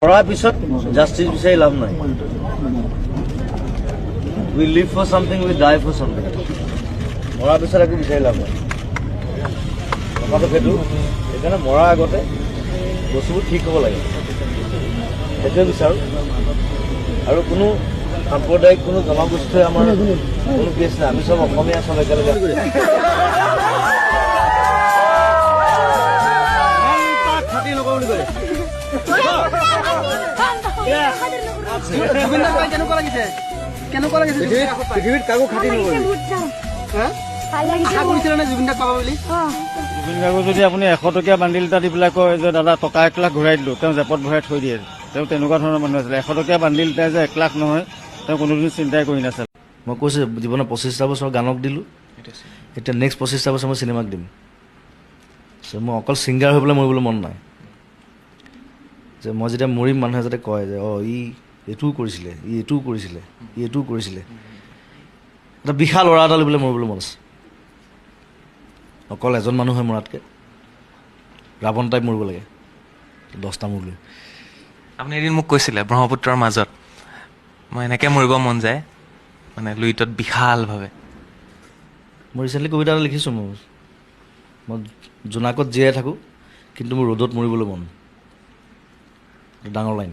মৰাৰ পিছত জাষ্টিছ বিচাৰি লাভ নাই। We live for something, we die for something. মৰাৰ পিছত একো বিচাৰি লাভ নাই। কথাটো সেইটো, সেইকাৰণে মৰাৰ আগতে বস্তুবোৰ ঠিক হ'ব লাগে, সেইটোৱে বিচাৰোঁ। আৰু কোনো সাম্প্ৰদায়িক কোনো জনগোষ্ঠীয়ে আমাৰ কোনো কেছ নাই। আমি চব অসমীয়া, চব একেলগে খাতি নকৰোঁ বুলি কয়। পৃথিৱীত কাকো খাতি নকৰিব। জুবিন গাৰ্গক যদি আপুনি 100 টকীয়া বান্দিল এটা দি পেলাই কয় যে দাদা টকা 1 লাখ ঘূৰাই দিলোঁ, তেওঁ জেপত ভৰাই থৈ দিয়ে। তেওঁ তেনেকুৱা ধৰণৰ মানুহ আছিলে। 100 টকীয়া বান্দিল এটাই যে 1 লাখ নহয়, তেওঁ কোনোদিন চিন্তাই কৰি নাছিলে। মই কৈছোঁ জীৱনত 25টা বছৰ গানক দিলোঁ, এতিয়া নেক্সট 25টা বছৰ মই চিনেমাক দিম। মই অকল ছিংগাৰ হৈ পেলাই মৰিবলৈ মন নাই। যে মই যেতিয়া মৰিম মানুহে যাতে কয় যে ই এইটোও কৰিছিলে, ই এইটোও কৰিছিলে, ই এইটোও কৰিছিলে। এটা বিশাল ল'ৰা এটা লৈ পেলাই মৰিবলৈ মন আছে। অকল এজন মানুহে মৰাতকৈ ৰাৱণ টাইপ মৰিব লাগে, 10টা মূৰ লৈ। আপুনি এদিন মোক কৈছিলে ব্ৰহ্মপুত্ৰৰ মাজত মই এনেকৈ মৰিব মন যায়, মানে লুইতত বিশালভাৱে। মই ৰিচেণ্টলি কবিতা এটা লিখিছোঁ। মই জোনাকত জীয়াই থাকোঁ, কিন্তু মোৰ ৰ'দত মৰিবলৈ মন। ডাঙৰ লাইন।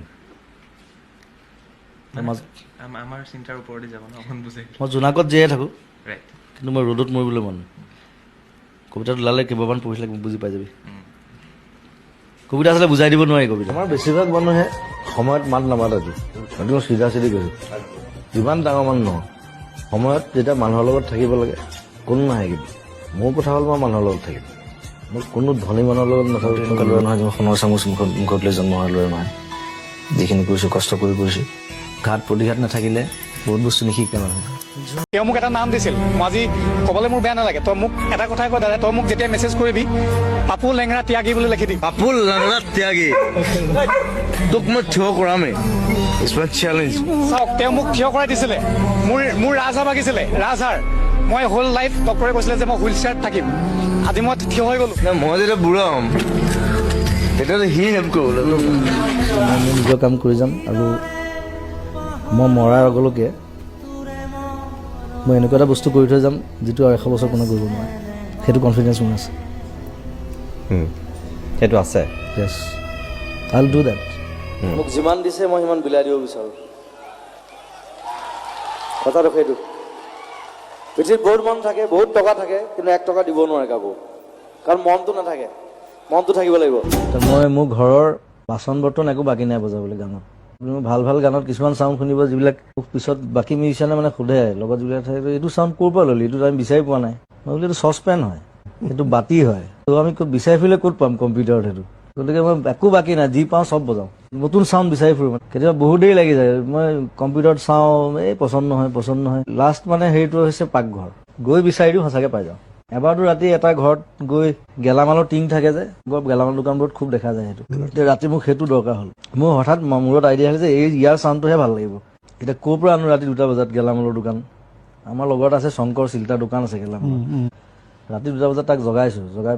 আমাৰ চিন্তাৰ ওপৰতে যাব ন, অকণ বুজে। মই জোনাকত জীয়াই থাকোঁ, ৰাইট, কিন্তু মই ৰ'দত মৰিবলৈ মন। কবিতাটো ওলালে কেইবাৰমান পঢ়িলে বুজি পাই যাবি। কবিতা আচলতে বুজাই দিব নোৱাৰি কবিতা। আমাৰ বেছিভাগ মানুহে সময়ত মাত নামাতেতো। মই চিধা চিধি কৈছোঁ, যিমান ডাঙৰ মানুহ নহয়, সময়ত যেতিয়া মানুহৰ লগত থাকিব লাগে কোনো নাহে। কিন্তু মোৰ কথা হ'ল মই মানুহৰ লগত থাকিম। মই কোনো ধনী মানুহৰ লগত নাথাকোঁ। তেনেকুৱা ল'ৰা নহয় যে সোণৰ চামুচ মুখত লৈ জন্ম হোৱা ল'ৰা নহয়। যিখিনি কৰিছোঁ কষ্ট কৰি কৰিছোঁ। ঘাট প্ৰতিঘাত নাথাকিলে বহুত বস্তু নিশিকে মানুহে। তেওঁ মোক এটা নাম দিছিল, মই আজি ক'বলৈ মোৰ বেয়া নালাগে। তই মোক এটা কথাই কয় দাদা, তই মোক যেতিয়া মেছেজ কৰিবি পাপু লেঙৰা ত্যাগী বুলি লিখি দিম। পাপু লেঙৰা ত্যাগী, তোক মই থিয় কৰামেই। চেলেঞ্জ। চাওক, তেওঁ মোক থিয় কৰাই দিছিলে। মোৰ ৰাজহাঁহ বাগিছিলে, ৰাজহাঁহ। মই হোল লাইফ ডক্টৰে কৈছিলে যে মই হুইল চেয়াৰত থাকিম। আজি মই থিয় হৈ গ'লোঁ। মই যেতিয়া বুঢ়া হ'ম তেতিয়াতো সি হেল্প কৰিব। মই নিজৰ কাম কৰি যাম, আৰু মই মৰাৰ আগলৈকে মই এনেকুৱা এটা বস্তু কৰি থৈ যাম যিটো আৰু 100 বছৰ কোনে কৰিব নোৱাৰে। সেইটো কনফিডেঞ্চ মোৰ আছে। সেইটো আছে। য়েছ, আই উইল ডু দেট। মোক যিমান দিছে মই সিমান বিলাই দিব বিচাৰোঁ। কথাটো সেইটো। পৃথিৱীত বহুত মানুহ থাকে, বহুত টকা থাকে, কিন্তু 1 টকা দিব নোৱাৰে কাকো, কাৰণ মনটো নাথাকে। মনটো থাকিব লাগিব। মই মোৰ ঘৰৰ বাচন বৰ্তন একো বাকী নাই বজাবলৈ গানত। ভাল ভাল গানত কিছুমান চাউণ্ড শুনিব যিবিলাক পিছত বাকী মিউজিচিয়ানে মানে সোধে, লগত যিবিলাক থাকে এইটো চাউণ্ড ক'ৰ পৰা ল'লি, এইটো আমি বিচাৰি পোৱা নাই। মই বোলো এইটো চচপেন হয়, এইটো বাতি হয়। ত' আমি বিচাৰি ফুৰিলে ক'ত পাম কম্পিউটাৰত সেইটো। গতিকে মই একো বাকী নাই, যি পাওঁ চব বজাওঁ। নতুন চাউণ্ড বিচাৰি ফুৰোঁ। কেতিয়াবা বহুত দেৰি লাগি যায়। মই কম্পিউটাৰত চাওঁ, পচন্দ নহয়। লাষ্ট মানে হেৰিটো হৈছে পাকঘৰ। গৈ বিচাৰি দিওঁ, সঁচাকৈ পাই যাওঁ। এবাৰতো ৰাতি এটা ঘৰত গৈ গেলামালৰ টিং থাকে যে, গেলামাল দোকানবোৰত খুব দেখা যায় সেইটো। এতিয়া ৰাতি মোক সেইটো দৰকাৰ হ'ল। মোৰ হঠাৎ মূৰত আইডিয়া হ'ল যে ইয়াৰ চাউণ্ডটোহে ভাল লাগিব। এতিয়া ক'ৰ পৰা আনো ৰাতি 2টা বজাত গেলামালৰ দোকান। আমাৰ লগত আছে শংকৰ চিল্টাৰ দোকান আছে গেলামালৰ। ৰাতি 2টা বজাত তাক জগাই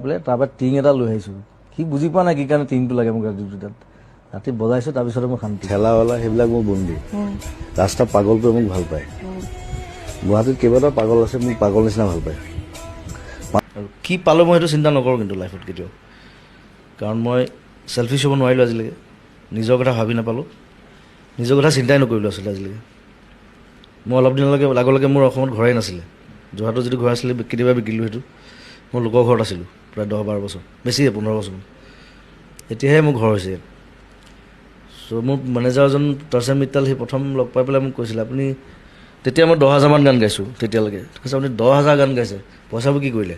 পেলাই তাৰ পৰা টিং এটা লৈ আহিছোঁ। সি বুজি পোৱা নাই কি কাৰণে টিংটো লাগে মোক ৰাতি 2টাত। ৰাতি বজাইছোঁ, তাৰপিছতে মই শান্তি। ঠেলাৱালা সেইবিলাক মোৰ বন্দী। ৰাস্তা পাগলটোৱে মোক ভাল পায়। গুৱাহাটীত কেইবাটাও পাগল আছে, মোক পাগল নিচিনা ভাল পায়। আৰু কি পালোঁ মই সেইটো চিন্তা নকৰোঁ কিন্তু লাইফত কেতিয়াও। কাৰণ মই চেলফিছ হ'ব নোৱাৰিলোঁ আজিলৈকে। নিজৰ কথা ভাবি নাপালোঁ, নিজৰ কথা চিন্তাই নকৰিলোঁ আচলতে আজিলৈকে। মই অলপ দিনলৈকে আগলৈকে মোৰ অসমত ঘৰেই নাছিলে। যোৰহাটত যিটো ঘৰ আছিলে কেতিয়াবা বিকিলোঁ সেইটো। মই লোকৰ ঘৰত আছিলোঁ প্ৰায় 10-12 বছৰ, বেছিয়ে 15 বছৰ। এতিয়াহে মোৰ ঘৰ হৈছে। চ' মোৰ মেনেজাৰজন তৰ্চেম মিত্তাল, সি প্ৰথম লগ পাই পেলাই মোক কৈছিলে, আপুনি তেতিয়া মই 10,000মান গান গাইছোঁ তেতিয়ালৈকে। কৈছে আপুনি 10,000 গান গাইছে, পইচাবোৰ কি কৰিলে?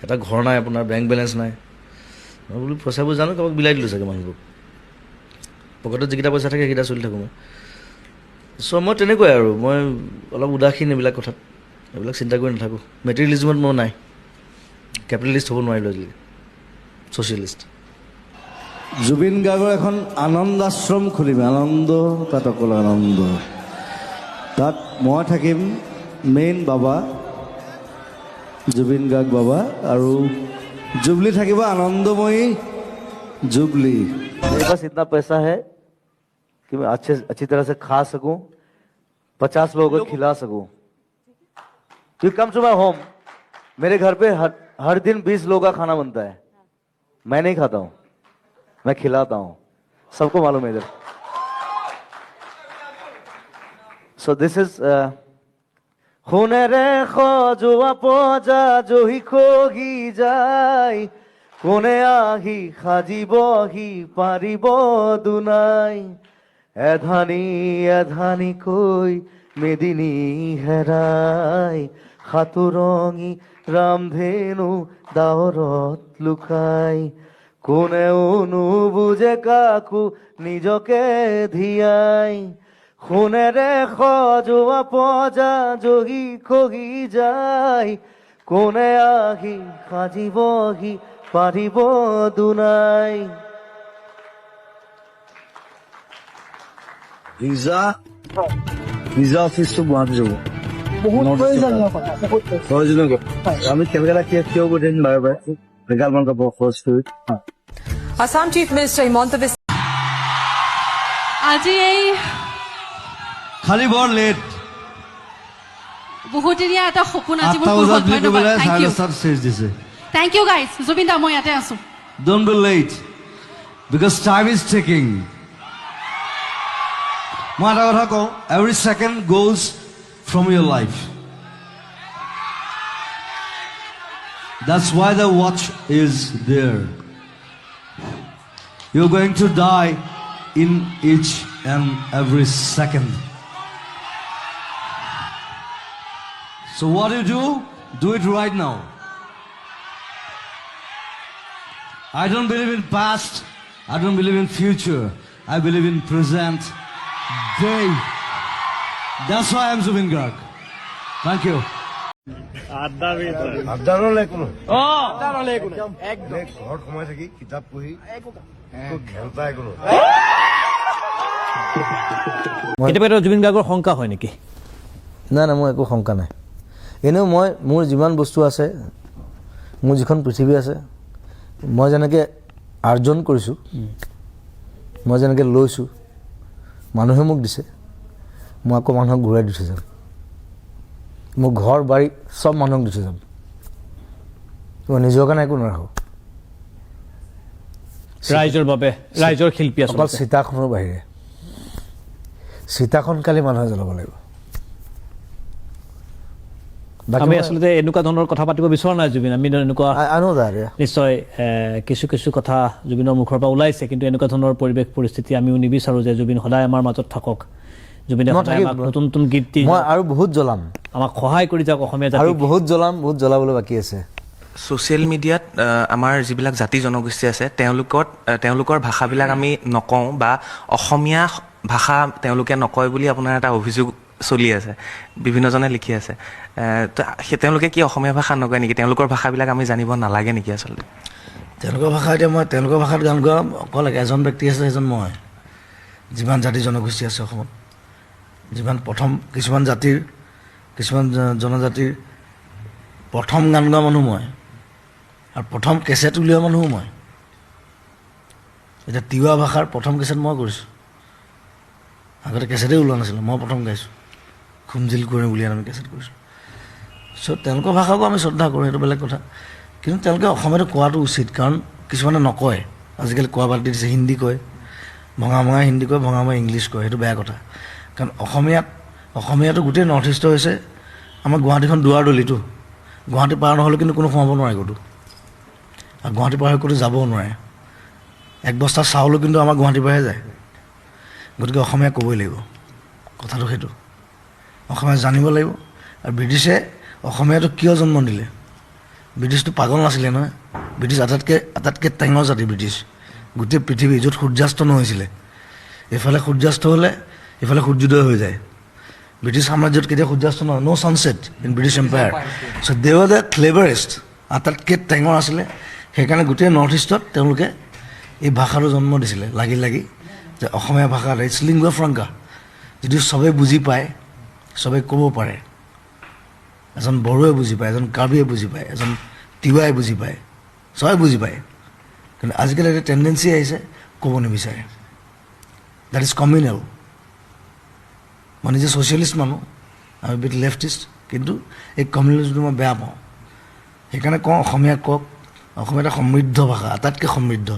এটা ঘৰ নাই আপোনাৰ, বেংক বেলেঞ্চ নাই। মই বোলো পইচাবোৰ জানো কাৰোবাক বিলাই দিলোঁ চাগে মানুহবোৰক। পকেটত যিকেইটা পইচা থাকে সেইকেইটা চলি থাকোঁ মই। চ' মই তেনেকুৱাই আৰু মই অলপ উদাসীন এইবিলাক কথাত, এইবিলাক চিন্তা কৰি নাথাকোঁ। মেটেৰিয়েলিজিমত মই নাই, কেপিটেলিষ্ট হ'ব নোৱাৰিলোঁ আজিলৈকে, ছ'চিয়েলিষ্ট। জুবিন গাৰ্গৰ এখন আনন্দ আশ্ৰম খুলিম। আনন্দ, তাত অকল আনন্দ। তাত মই থাকিম মেইন বাবা, জুবিন গাৰ্গ বাবা, আৰু जुबली থাকিব আনন্দময়ী जुबली। मेरे पास इतना पैसा है कि मैं अच्छी तरह से खा सकूं, 50 लोगों को खिला सकूं. You come to my home. मेरे घर पे हर दिन 20 लोगों का खाना बनता है. मैं नहीं खाता हूं, मैं खिलाता हूं. सबको मालूम है इधर. So this is খুনেৰে সজোৱা পজা জহি খহি যায়, কোনে আহি সাজিবহি পাৰিব দুনাই, এধানি এধানিকৈ মেদিনী হেৰাই, সাতুৰঙি ৰামধেনু ডাৱৰত লুকাই, কোনেও নুবুজে কাকো নিজকে ধিয়াই, খুনেৰে সজোৱা পজা জহি খহি যায়, কোনে আহি সাজিবহি পাৰিব দুনাই. ভিজা অফিসটো গুৱাহাটী যাব প্ৰয়োজনীয় আমি কেলকাতা কিয় কৰি দিম বাৰে বাৰে বেগাল মান যাব খৰচ কৰি. Assam Chief Minister Himanta Biswa আজি এই খালি বৰ লেট বহুদিনীয়া এটা সপোন আজি মোৰ 8টা পূৰ বজাত হ'ল। ধন্যবাদ। Thank you. 7:30 শেষ দিছে. Thank you guys. জুবিন দা মই ইয়াতে আছো। Don't be late because time is ticking. মই এটা কথা কওঁ, every second goes from your life. That's why the watch is there. You're going to die in each and every second. So what do it right now. I don't believe in past, I don't believe in future, I believe in present day. That's why I'm Zubin Garg. Thank you. কেতিয়াবা জুবিন গাৰ্গৰ শংকা হয় নেকি? নাই নাই, মোৰ একো শংকা নাই. এনেও মোৰ যিমান বস্তু আছে, মোৰ যিখন পৃথিৱী আছে, মই যেনেকৈ আৰ্জন কৰিছোঁ, মই যেনেকৈ লৈছোঁ, মানুহে মোক দিছে, মই আকৌ মানুহক ঘূৰাই দি থৈ যাম. মোৰ ঘৰ বাৰী চব মানুহক দি থৈ যাম. মই নিজৰ কাৰণে একো নাৰাখোঁ. ৰাইজৰ বাবে, ৰাইজৰ শিল্পী অকল আচলতে। চিতাখনৰ বাহিৰে. চিতাখন কালি মানুহে জ্বলাব লাগিব. আমি আচলতে এনেকুৱা ধৰণৰ কথা পাতিব বিচৰা নাই জুবিন। আমি এনেকুৱা নিশ্চয় কিছু কিছু কথা জুবিনৰ মুখৰ পৰা ওলাইছে, কিন্তু এনেকুৱা ধৰণৰ পৰিৱেশ পৰিস্থিতি আমিও নিবিচাৰোঁ যে জুবিন সদায় আমাৰ মাজত থাকক। জুবিনে সদায় আমাক নতুন নতুন গীত দি মই আৰু বহুত জ্বলাম, আমাক সহায় কৰি যাওক অসমীয়া আৰু জাতিক। বহুত জ্বলাম, বহুত জ্বলাবলৈ বাকী আছে. ছ'চিয়েল মিডিয়াত আমাৰ যিবিলাক জাতি জনগোষ্ঠী আছে তেওঁলোকৰ ভাষাবিলাক আমি নকওঁ বা অসমীয়া ভাষা তেওঁলোকে নকয় বুলি আপোনাৰ এটা অভিযোগ চলি আছে, বিভিন্নজনে লিখি আছে. তেওঁলোকে কি অসমীয়া ভাষা নকয় নেকি? তেওঁলোকৰ ভাষাবিলাক আমি জানিব নালাগে নেকি আচলতে? তেওঁলোকৰ ভাষা এতিয়া মই তেওঁলোকৰ ভাষাত গান গোৱা অকল এজন ব্যক্তি আছে, সেইজন মই. যিমান জাতি জনগোষ্ঠী আছে অসমত, যিমান কিছুমান জনজাতিৰ প্ৰথম গান গোৱা মানুহ মই, আৰু প্ৰথম কেছেট উলিওৱা মানুহো মই. এতিয়া তিৱা ভাষাৰ প্ৰথম কেছেট মই কৰিছোঁ, আগতে কেছেটেই ওলোৱা নাছিলে, মই প্ৰথম গাইছোঁ. খুমজিল কৰি উলিয়াই আমি কেছেট কৰিছোঁ. চ' তেওঁলোকৰ ভাষাকো আমি শ্ৰদ্ধা কৰোঁ, সেইটো বেলেগ কথা. কিন্তু তেওঁলোকে অসমীয়াটো কোৱাটো উচিত, কাৰণ কিছুমানে নকয়। আজিকালি কোৱা বাদ দি দিছে, হিন্দী কয়, ভঙা হিন্দী কয়, ভঙা ইংলিছ কয়, সেইটো বেয়া কথা. কাৰণ অসমীয়াটো গোটেই নৰ্থ ইষ্ট হৈছে আমাৰ গুৱাহাটীখন দুৱাৰ দলিটো। গুৱাহাটী পাৰ নহ'লে কিন্তু কোনো সোমাব নোৱাৰে ক'তো, আৰু গুৱাহাটী পাৰ হৈ ক'তো যাবও নোৱাৰে. এক বস্তা চাউলো কিন্তু আমাৰ গুৱাহাটীৰ পৰাহে যায়। গতিকে অসমীয়া ক'বই লাগিব, কথাটো সেইটো। অসমীয়া জানিব লাগিব। আৰু ব্ৰিটিছে অসমীয়াটো কিয় জন্ম দিলে? ব্ৰিটিছটো পাগল নাছিলে নহয়। ব্ৰিটিছ আটাইতকৈ টেঙৰ জাতি ব্ৰিটিছ। গোটেই পৃথিৱী য'ত সূৰ্যাস্ত নহৈছিলে, এইফালে সূৰ্যাস্ত হ'লে এইফালে সূৰ্যোদয় হৈ যায়। ব্ৰিটিছ সাম্ৰাজ্যত কেতিয়া সূৰ্যাস্ত নহয়, no' sunset in British empire. So' they were the cleverest, আটাইতকৈ টেঙৰ আছিলে। সেইকাৰণে গোটেই নৰ্থ ইষ্টত তেওঁলোকে এই ভাষাটো জন্ম দিছিলে, লাগি যে অসমীয়া ভাষা ইটছ লিংগুৱা ফ্ৰাংকা, যদি চবেই বুজি পায়, চবেই ক'ব পাৰে। এজন বড়োৱে বুজি পায়, এজন কাৰ্বিয়ে বুজি পায়, এজন তিৱাই বুজি পায়, চবেই বুজি পায়। কিন্তু আজিকালি এটা টেণ্ডেঞ্চি আহিছে, ক'ব নিবিচাৰে। That is communal. মই নিজে ছ'চিয়েলিষ্ট মানুহ, আমি বিট লেফটিষ্ট, কিন্তু এই কমিউনেলিজমটো মই বেয়া পাওঁ। সেইকাৰণে কওঁ অসমীয়া কওক। অসমীয়া এটা সমৃদ্ধ ভাষা, আটাইতকৈ সমৃদ্ধ,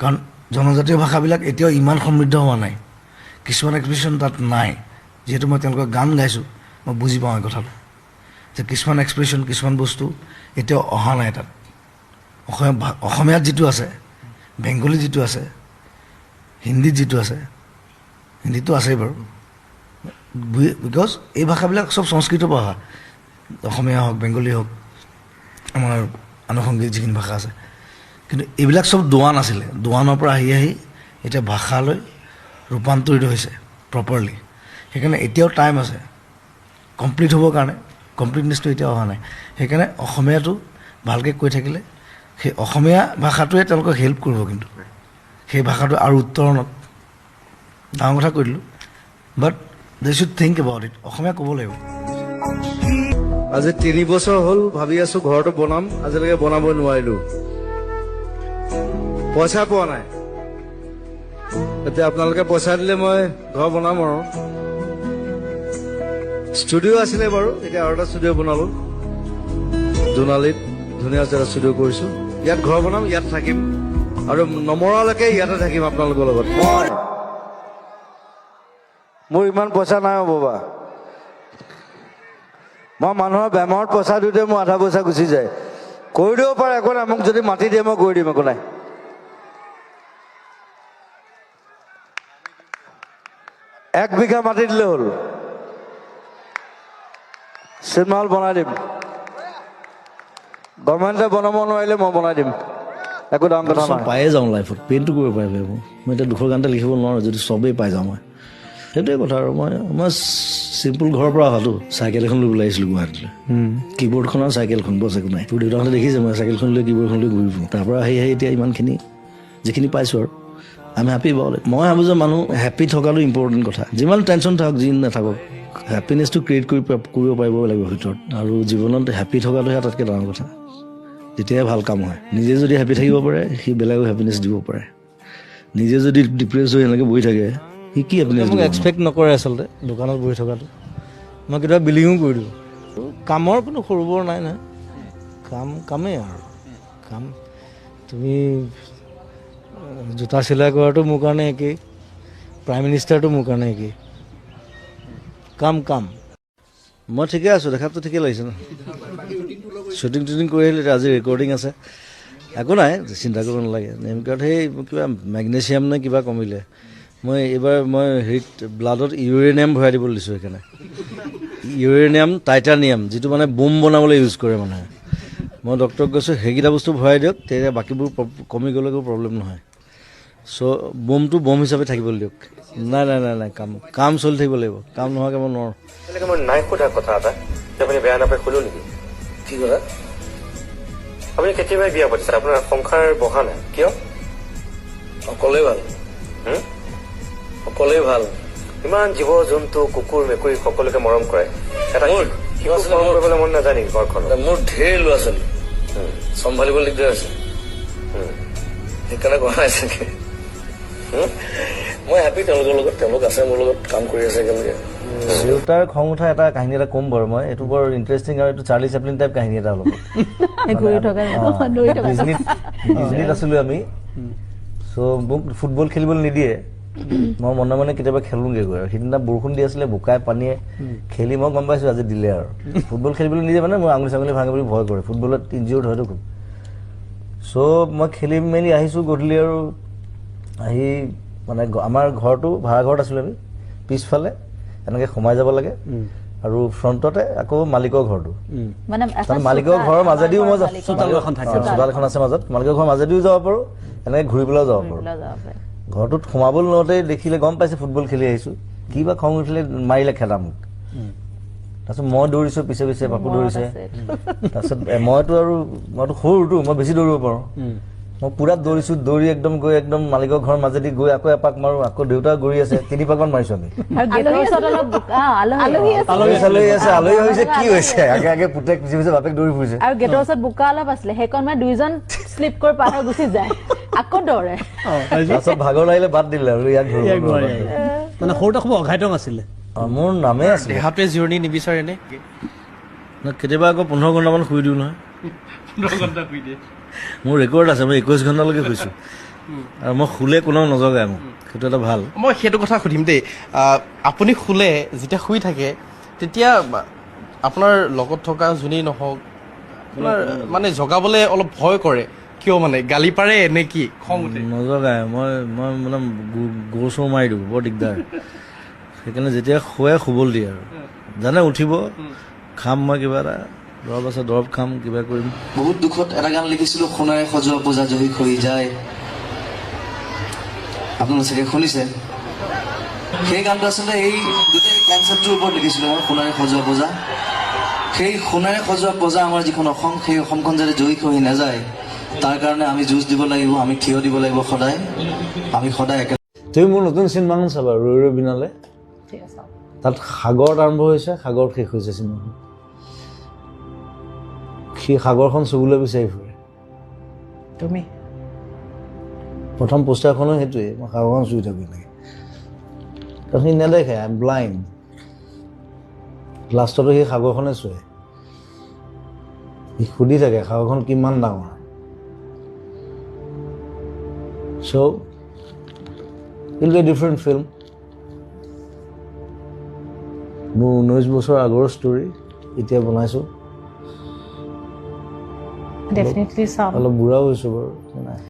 কাৰণ জনজাতীয় ভাষাবিলাক এতিয়াও ইমান সমৃদ্ধ হোৱা নাই, কিছুমান এক্সপ্ৰেশ্যন তাত নাই। যিহেতু মই তেওঁলোকৰ গান গাইছোঁ, মই বুজি পাওঁ এই কথাটো, যে কিছুমান এক্সপ্ৰেশ্যন, কিছুমান বস্তু এতিয়াও অহা নাই তাত। অসমীয়াত যিটো আছে, বেংগলী যিটো আছে, হিন্দীত যিটো আছে, হিন্দীটো আছেই বাৰু, বিকজ এই ভাষাবিলাক চব সংস্কৃতৰ পৰা অহা। অসমীয়া হওক, বেংগলী হওক, আমাৰ আনুষংগিক যিখিনি ভাষা আছে, কিন্তু এইবিলাক চব দোৱান আছিলে। দোৱানৰ পৰা আহি আহি এতিয়া ভাষালৈ ৰূপান্তৰিত হৈছে প্ৰপাৰলি। সেইকাৰণে এতিয়াও টাইম আছে কমপ্লিট হ'বৰ কাৰণে, কমপ্লিটনেছটো এতিয়াও অহা নাই। সেইকাৰণে অসমীয়াটো ভালকৈ কৈ থাকিলে সেই অসমীয়া ভাষাটোৱে তেওঁলোকক হেল্প কৰিব, কিন্তু সেই ভাষাটো আৰু উত্তৰণত ডাঙৰ কথা কৈ দিলোঁ, but they should think about it. Assamese ক'ব লাগিব। আজি 3 বছৰ হ'ল ভাবি আছো ঘৰটো বনাম, আজিলৈকে বনাব নোৱাৰিলো, পইচা পোৱা নাই। এতিয়া আপোনালোকে পইচা দিলে মই ঘৰ বনাম আৰু। ষ্টুডিঅ' আছিলে বাৰু, এতিয়া আৰু এটা ষ্টুডিঅ' বনালো জোনালীত, ধুনীয়া এটা ষ্টুডিঅ' কৰিছো। ইয়াত ঘৰ বনাম, ইয়াত থাকিম, আৰু নমৰালৈকে ইয়াতে থাকিম আপোনালোকৰ লগত। মোৰ ইমান পইচা নাই বাবা, মই মানুহৰ বেমাৰত পইচা দিওঁতে মোৰ আধা পইচা গুচি যায়। কৰি দিব পাৰে, একো নাই, মোক যদি মাতি দিয়ে মই কৰি দিম, একো নাই। 1 বিঘা মাটি দিলে হ'ল, চিনেমা হল বনাই দিম। গভৰ্ণমেণ্টে বনাব নোৱাৰিলে মই বনাই দিম, একো ডাঙৰ কথা নাই। পায়ে যাওঁ লাইফত, পেইনটো কৰিব পাৰিব। মই এতিয়া দুখৰ গানটা লিখিব নোৱাৰোঁ যদি চবেই পাই যাওঁ। মই সেইটোৱে কথা আৰু। মই চিম্পুল ঘৰৰ পৰা অহাটো, চাইকেল এখন লৈ ওলাই আহিছিলোঁ গুৱাহাটীলৈ, কীবৰ্ডখন আৰু চাইকেলখন, বছ একো নাই। তোৰ দেউতাহঁতে দেখিছে মই চাইকেলখন লৈ কীবৰ্ডখন লৈ ঘূৰি ফুৰোঁ। তাৰ পৰা আহি এতিয়া ইমানখিনি যিখিনি পাইছোঁ আৰু আমি হেপী পাওঁ। মই ভাবোঁ যে মানুহ হেপী থকাটো ইম্পৰ্টেণ্ট কথা। যিমান টেনশ্যন থাকক, যি নাথাকক, হেপিনেছটো ক্ৰিয়েট কৰিব পাৰিব লাগিব ভিতৰত। আৰু জীৱনত হেপী থকাটোহে আটাইতকৈ ডাঙৰ কথা। তেতিয়াহে ভাল কাম হয়। নিজে যদি হেপী থাকিব পাৰে, সি বেলেগক হেপিনেছ দিব পাৰে। নিজে যদি ডিপ্ৰেছ হৈ এনেকৈ বহি থাকে, সি কি হেপিনেছ মোক এক্সপেক্ট নকৰে আচলতে দোকানত বহি থকাটো। মই কেতিয়াবা বিলিঙো কৰি দিওঁ। কামৰ কোনো সৰু বৰ নাই নহয়, কামেই আৰু কাম। তুমি জোতা চিলাই কৰাটো মোৰ কাৰণে একেই, প্ৰাইম মিনিষ্টাৰটো মোৰ কাৰণে একেই। কাম মই ঠিকে আছোঁ, দেখাততো ঠিকে লাগিছে ন। শ্বুটিং কৰি আহিলে, আজি ৰেকৰ্ডিং আছে, একো নাই, চিন্তা কৰিব নালাগে। নেমকাৰ্ড সেই কিবা মেগনেছিয়াম নে কিবা কমিলে, মই এইবাৰ হেৰিত ব্লাডত ইউৰেনিয়াম ভৰাই দিবলৈ দিছোঁ। সেইকাৰণে ইউৰেনিয়াম, টাইটানিয়াম, যিটো মানে বোম বনাবলৈ ইউজ কৰে মানুহে। মই ডক্টৰক কৈছোঁ সেইকেইটা বস্তু ভৰাই দিয়ক, তেতিয়া বাকীবোৰ কমি গ'লে একো প্ৰব্লেম নহয়। চ' বোমটো বোম হিচাপে থাকিবলৈ দিয়ক। নাই, কাম চলি থাকিব লাগিব, কাম নোহোৱাকৈ মই নোৱাৰোঁ। মই নাই সোধা কথা এটা, আপুনি বেয়া নাপায় সুধো নেকি? কি কথা? আপুনি কেতিয়াবাই বিয়া পাতিছে, আপোনাৰ সংসাৰ বহা নাই কিয়? অকলেই ভাল, অকলেই ভাল। ইমান জীৱ জন্তু, কুকুৰ মেকুৰী সকলোকে মৰম কৰে, এটা শিশুক মৰম কৰিবলৈ মন নাযায় নেকি ঘৰখনত? মোৰ ঢেৰ ল'ৰা ছোৱালী, চম্ভালিব দিগদাৰ আছে, সেইকাৰণে কৰা নাই চাগে। মই হেপী তেওঁলোকৰ লগত, তেওঁলোক আছে মোৰ লগত, কাম কৰি আছে একেলগে। দেউতাৰ খং উঠা এটা কাহিনী এটা ক'ম বাৰু মই, এইটো বৰ ইণ্টাৰেষ্টিং আৰু এইটো চাৰ্লি চেপলিন টাইপ কাহিনী এটা অলপ। ডিজনীত আছিলোঁ আমি, চ' মোক ফুটবল খেলিবলৈ নিদিয়ে, মই মনে মনে কেতিয়াবা খেলোঁগৈ গৈ। আৰু সিদিনা বৰষুণ দি আছিলে, বোকাই পানীয়ে খেলি মই গম পাইছোঁ আজি দিলে আৰু। ফুটবল খেলিবলৈ নিদিয়ে মানে মোৰ আঙুলি চাঙুলি ভাঙে বুলি ভয় কৰে, ফুটবলত ইনজিয়ৰ্ড হয়তো খুব। চ' মই খেলি মেলি আহিছোঁ গধূলি, আৰু আহি মানে আমাৰ ঘৰটো ভাড়া ঘৰত আছিলোঁ আমি, পিছফালে এনেকৈ সোমাই যাব লাগে, আৰু ফ্ৰণ্টতে আকৌ মালিকৰ ঘৰটো। মালিকৰ ঘৰৰ মাজেদিও মই চোতাল এখন আছে মাজত, মালিকৰ ঘৰৰ মাজেদিও যাব পাৰোঁ, এনেকৈ ঘূৰি পেলাইও যাব পাৰোঁ। ঘৰটোত সোমাবলৈ লওঁতে দেখিলে গম পাইছে ফুটবল খেলি আহিছোঁ, কিবা খং উঠিলে মাৰিলে খেদা মোক। তাৰপিছত মই দৌৰিছোঁ পিছে পিছে, পাপু দৌৰিছে। তাৰপিছত মইতো সৰুটো, মই বেছি দৌৰিব পাৰোঁ। মই পুৰা দৌৰিছোঁ, দৌৰি একদম গৈ একদম মালিকৰ ঘৰৰ মাজেদি গৈ আকৌ এপাক মাৰোঁ, আকৌ দেউতা গৌৰি আছে, 3 পাকমান মাৰিছোঁ আমি। আলহী চালহী আছে, আলহী হৈছে কি হৈছে, আগে পুতেক পিছে পিছে বাপেক দৌৰি ফুৰিছে। আৰু গেটৰ ওচৰত বোকা অলপ আছিলে, সেইকণ মানে 2জন শ্লিপ কৰি পাৰ হৈ গুচি যায়। আকৌ দৌৰে তাৰপিছত ভাগৰ লাগিলে বাদ দিলে আৰু ইয়াক ইয়াক ধৰিব নোৱাৰি নোৱাৰে। মানে সৰুতে খুব অঘাইতং আছিলে মোৰ নামেই আছিলে দেহাটোৱে জিৰণি নিবিচাৰে নে কেতিয়াবা আকৌ 15 ঘণ্টামান শুই দিওঁ নহয় মোৰ ৰেকৰ্ড আছে মই 21 ঘণ্টালৈকে শুইছোঁ আৰু মই শুলে কোনেও নজগায় মোক সেইটো এটা ভাল মই সেইটো কথা সুধিম দেই আপুনি শুলে যেতিয়া শুই থাকে তেতিয়া আপোনাৰ লগত থকা যোনেই নহওক আপোনাৰ মানে জগাবলৈ অলপ ভয় কৰে কিয় মানে গালি পাৰে নে কি খং উঠে নজগায় মই মানে গৰু চৰ মাৰি দিওঁ বৰ দিগদাৰ সেইকাৰণে যেতিয়া শুৱে শুবলৈ দিয়ে আৰু জানে উঠিব খাম মই কিবা এটা দৰৱ আছে দৰৱ খাম কিবা কৰিম বহুত দুখত এটা গান লিখিছিলো সোণাৰে সজোৱা পূজা জহি হৈ যায় আপোনালোকে চাগে শুনিছে সেই গানটো আচলতে এই গোটেই কনচেপ্টটোৰ ওপৰত লিখিছিলো মই সোণাৰে সজোৱা পূজা সেই সোণাৰে সজোৱা পূজা আমাৰ যিখন অসম সেই অসমখন যাতে জয়ী হৈ নাযায় তাৰ কাৰণে আমি যুঁজ দিব লাগিব আমি থিয় দিব লাগিব সদায় আমি সদায় একে তুমি মোৰ নতুন চিনেমাখন চাবা ৰৈ ৰৈ বিনালে তাত সাগৰত আৰম্ভ হৈছে সাগৰত শেষ হৈছে চিনেমাখন সেই সাগৰখন চুবলৈ বিচাৰি ফুৰে তুমি প্ৰথম পোষ্টাৰখনো সেইটোৱে মই সাগৰখন চুই থাকোঁ এনেকৈ কাৰণ সি নেদেখে আই এম ব্লাইণ্ড লাষ্টতো সেই সাগৰখনে চুৱে সি সুধি থাকে সাগৰখন কিমান ডাঙৰ so' it will be a different film মোৰ 19 বছৰ আগৰ ষ্টৰী এতিয়া বনাইছোঁ ডেফিনেটলি চাম অলপ বুঢ়াও হৈছোঁ বাৰু নাই